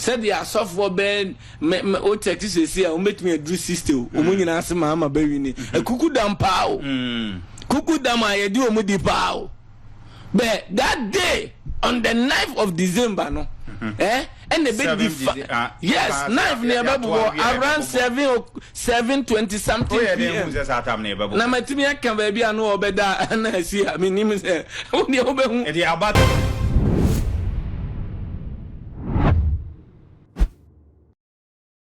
said the software ben o text say o met me a do system o mu nyina ase Mahama bawi ni kuku dam pao kuku dam aye di o mu di pao but that day on the 9th of December no and the big yes 9th near around 7:20 something PM na matimi aka baby anu obeda na see I mean him say oni obehu e dey about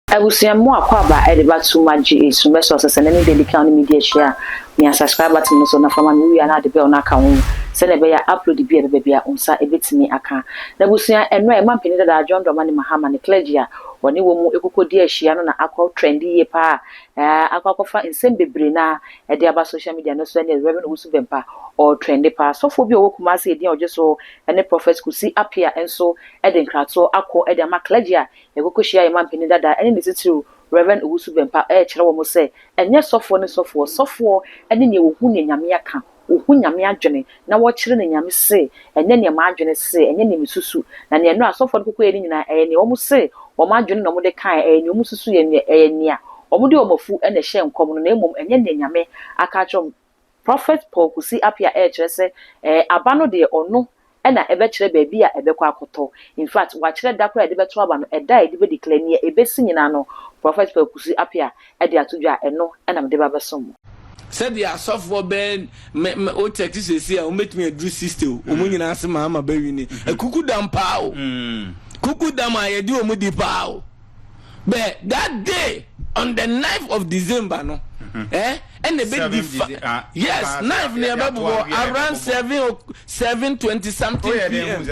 Abusiamu akwaba edeba too much is resources and any daily county media share me subscribe to me so na from me na de be on account se na be ya upload bi e be unsa ebetimi aka na busia enno e man peni da John Domani Mahama ne clergy a woni wo mu ekokodi ahia no na akwa trendy ye pa akwa fa nsem bebre na e de aba social media no so na Reverend Usu Bempa or trendy pa so fo bi owo kuma se edin oje so ene prophet Kusi Appiah enso e de nkrato akọ e de ma clergy a ekokohia e man peni da ene nisiru Reverend Usu Bempa kire wo mo se enye sofo ne sofo ene ne wo hu ne nyame aka ohu nyame adwene na wo kire ne nyame se enye ne ma adwene se enye ne misusu na ne no asofo de kokọ eri nyina ne wo mo se wo ma adwene no mo de kan ne wo mususu ye ne a wo mo de wo mafu ene hye nkom no na emom enye ne nyame aka chom prophet Paul Kusi Appiah kire se aba no de ono ena ebe kire baabi a ebe kwa akoto in fact wa kire da kra de beto aba no eda e de be declare ne ebesi nyina no prophet Paul Kusi Appiah e de atodwa eno ena me de ba besom said the software ben o text say o met me a do system o mu nyina ase Mahama bawi ni kuku dam pao kuku dam aye di o mu di pao but that day on the 9th of December no and the big yes 9th near around 7:20 something PM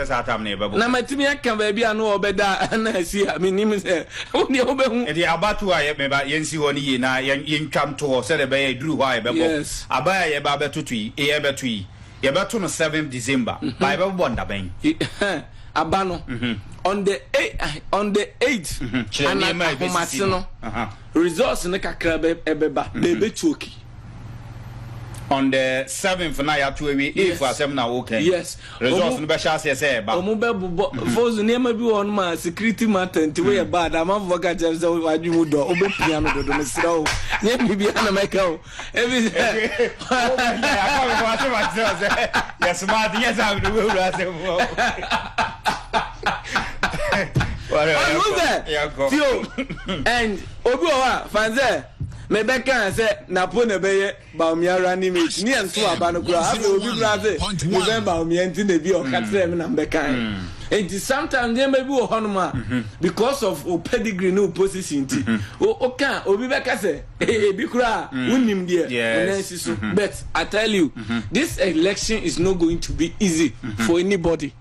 na matimi aka baby anu obeda na see I mean him say oni obehu e dey abatu aye me ba yensi ho ni ye na yentwam to se de be ye duru ho aye bebo abaya ye ba betutu ye betu ye betu no 7th December by bebo ndaben abano on the 8th and results ne kakra ebeba bebe choki on the 7th na ya to we if asem na okay yes results no be sha say ba omo be foz nema bi won ma security matter nti we bad am avoka just wadwu do obe pia no do no sira o nye bibi na make o every yes ma yes am do we asem and obi owa fanze me be kan say na po na be ye ba mi ara ni me ni enso aba no kura abi obi bra say November mi enti na bi o ka tell me na be kan and sometimes they may be honoma because of o pedigree no position ti o kan obi be ka say bi kura unim there but I tell you this election is not going to be easy for anybody.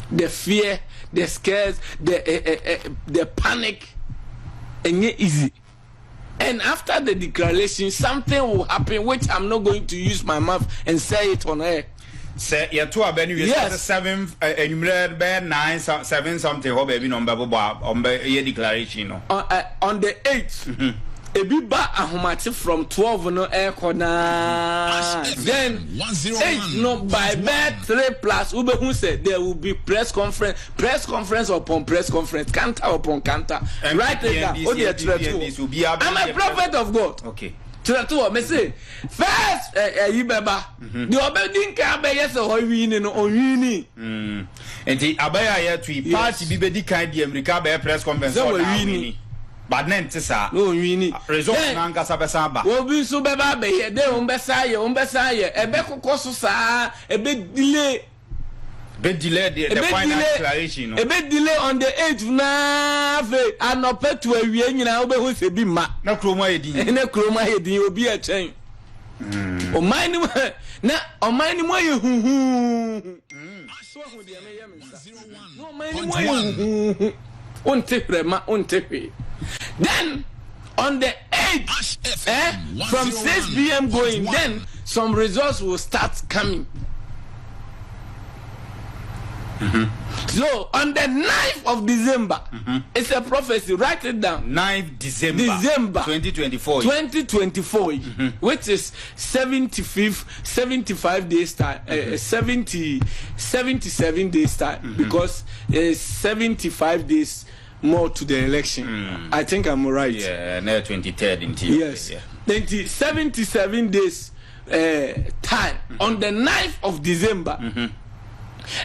The fear, the scares, the panic, and yet easy. And after the declaration, something will happen which I'm not going to use my mouth and say it on air. Say you two are being 7 enumerate by 9 7 something. How baby number on your declaration? On the 8th. Ebiba ahomate from 12 no air corner then 8 no by bed 3 plus ube who said there will be press conference upon press conference counter upon counter right there I'm a prophet of God okay to me say first yibeba the obedin kan be yes ho wi ni no onwini enti abaya ya twi party bi be di kan di America be press conference so wi but nente sa no wini result na ngasa be sa ba obi so be ba be ye de on be sa ye e be kokoso sa e be delay the final declaration no e be delay on the 8th na fe anope to awie nyina obe ho se bi ma na kroma yedin obi a chen o man ni na o man ni mo ye huhu so hu de me ye me sa no man ni mo ye huhu on te then on the 8th from 6 PM going then some results will start coming. So on the 9th of December, it's a prophecy. Write it down. 9th December 2024, which is 75 days time, 77 days time, because 75 days more to the election. I think I'm right. Yeah, now 23rd in TV. Yes. Yeah. 77 days time on the 9th of December.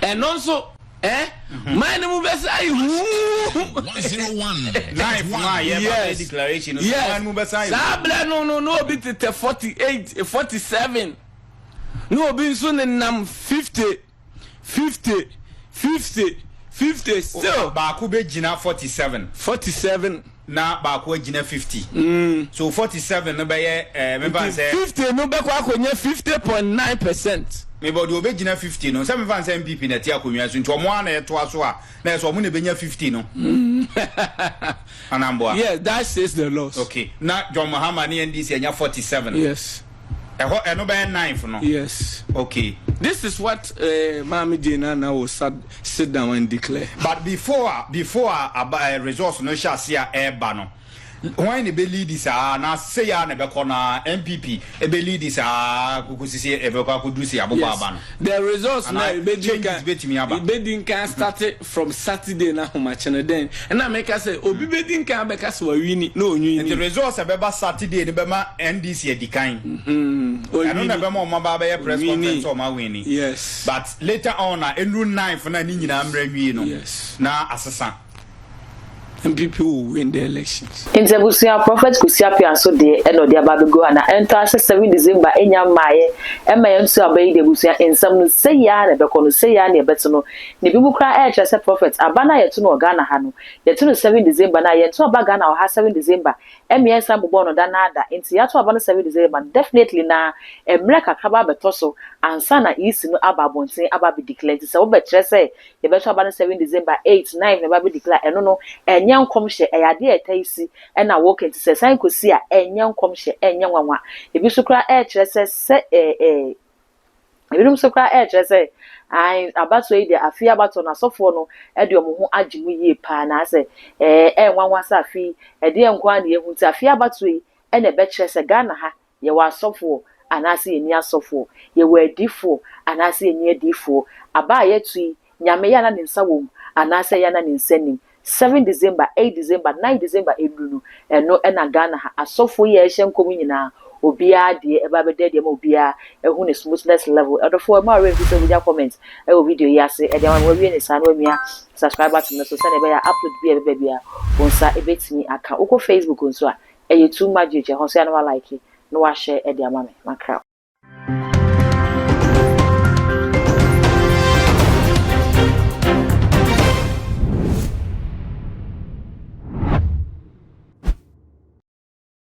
And also, my name is 101. Yes. Declaration. Yes. No, bit 48, 47. No, be soon nam 50 still. Bakube Gina 47. Na Bakwe Gina 50. So 47 no be member say 50 no be kwa 50.9%. Me body obe Gina 50 no. Some fans MPP na ti akonwa so nti omo ana eto aso a na so omo na benya 50 no. Anamboa. Yes, that says the laws. Okay. Na John Mahama ni NDC anya 47. Yes. No be 9 no. Yes. Okay. This is what Mami Jena now will sit down and declare. But before resource no shall see air banner. When the leaders are now say ya na be kona MPP e be leaders are Kusi e be kwa kudu si aboba ban. The results now bedin can start from Saturday na homa channel then and na make us say obi bedin can be ka so wini no onwini. The results e be ba Saturday ne be ma NDC edikan. I don't know ma ba be press conference o ma wini. Yes. But later on na enu 9 na ni nyina amra wi no. Yes. Na asesa and people will win the elections. In Zebusia, Prophet Kusi Appiah so de eno de abago na enter 7 December enya maye ema so abayi de busia ensam no say ya na beko no say ya na beto no ne bibu kra e say prophet abana yeto no Ghana ha no yeto no 7 December na yeto aba Ghana o ha 7 December ema ensam bobo no da na ada enti yato abana 7 December definitely na emre kakaba beto so ansa na isi no aba bonten aba be declare say wo be kire say ye beto abana 7 December 8 9 na ba be declare eno no enyankom hye eyade etaisi na walk into say san Kusi a enyankom hye enyanwanwa ebi so kra e kire say ebi so kra e kire say ai abato e de afi abato na sofo no e de omo ho agimu yie pa na say nwanwa sa afi e de enko an ye hunti afi abato e na be kire say Ghana ha ye wa sofo anase ye ni asofo ye wa adifo anase ye ni adifo aba ye tui nyame ya na ne nsa wom anase ya na ne nsanim 7 December, 8 December, 9 December edunu eno na Ghana ha asofo ye ehyenkom nyina obia de eba be de ma obia ehu ne smoothness level edofo ma re fi media comment e o video ya se e de ma we ne san wa mia subscribe button no so se ne be ya upload bia bia onsa ebetimi aka uko Facebook nso a e too much je ho se na wa like no wa share e de ama me makra